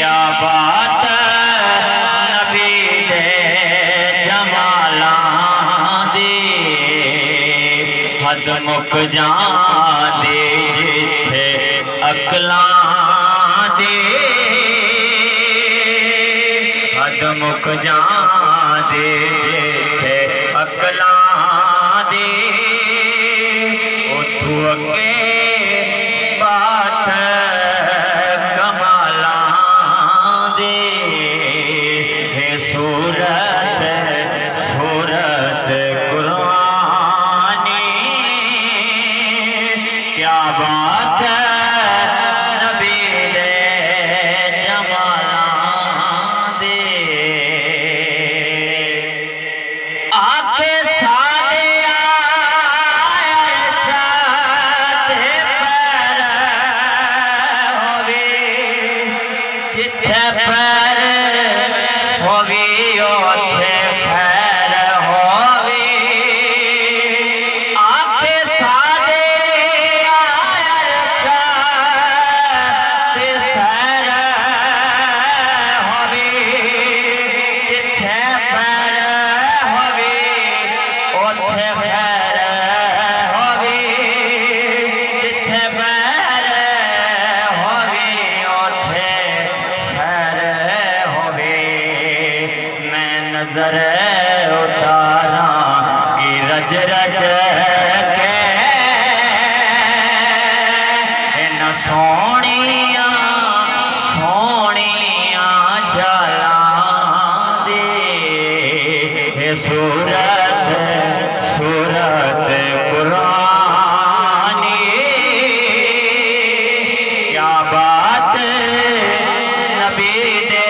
क्या बात नबी दे जमालां दी हद मुक जांदे जिथे अकलां दे हद मुक जांदे जिथे अकलां दे उथों अगे बात सूरत सूरत कुरानी क्या बात नबी दे जमालां दे आके सादे अरशाद पैर होवे जिथे पैर होवी ओथे खैर होवी आखे सादे अरशाद सैर होवी जिथे पैर होवी ओथे खैर होवी जिथे पैर होवी ओथे खैर होवी नजर उतारा की रज रज के इन सोनिया सोनिया चालां दे सूरत सूरत कुरानी क्या बात नबी दे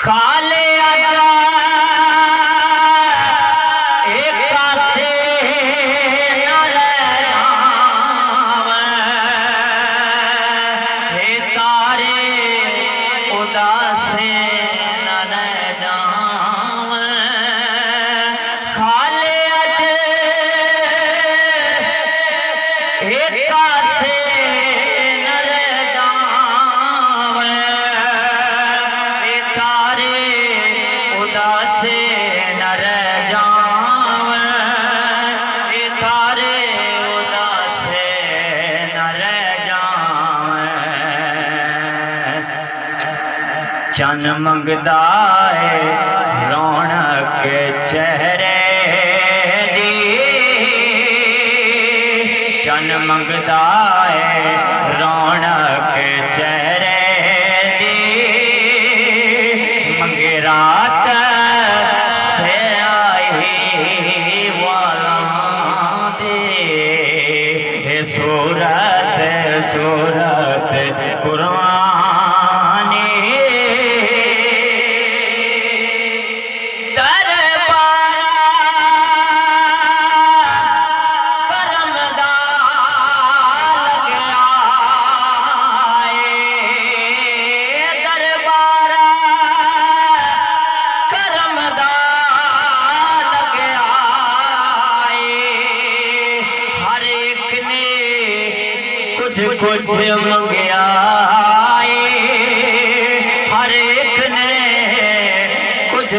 खाले आजा एक पासे न रह जावे हे तारे उदासे न रह जावे खाले आजा एक पासे न रह जावे उदासे न रह जावे तारे उदासे न रह जावे चन मंगदा है रौनक चेहरे दी चन मंगदा है रौनक चेहरे दी मंगे रात से आई वाला दे सूरत सूरत कुरानी कुछ मंगया हर एक ने कुछ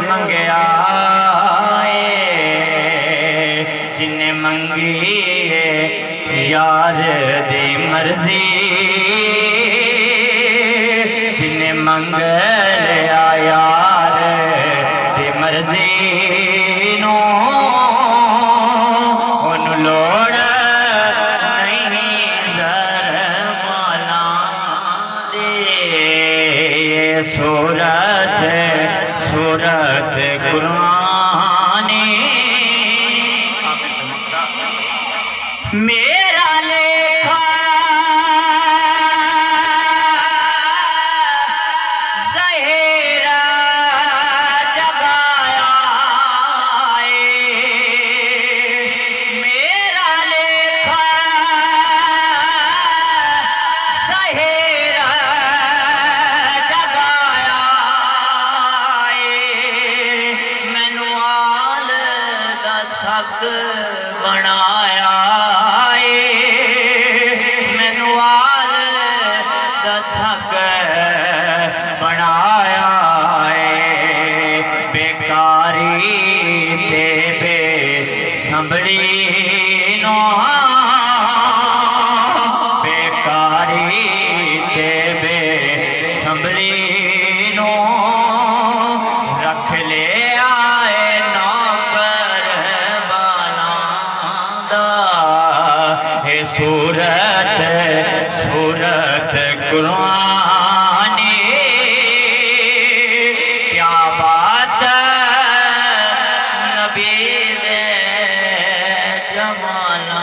मंगया जिन्हें मंगी यार दी मर्जी जिन्हें मंग लिया यार दी मर्जी नो ओनू लोड़ सूरत सूरत कुरानी मेरा लेखा ज़हीरा जगाया मेरा लेखा ज़हीरा मैनू आल दा सग बनाया नो बेकारी ते बे संभली नो रख ले आए नौकर बाला दा हे सूरत सूरत कुरानी क्या बात नबी दे जमाना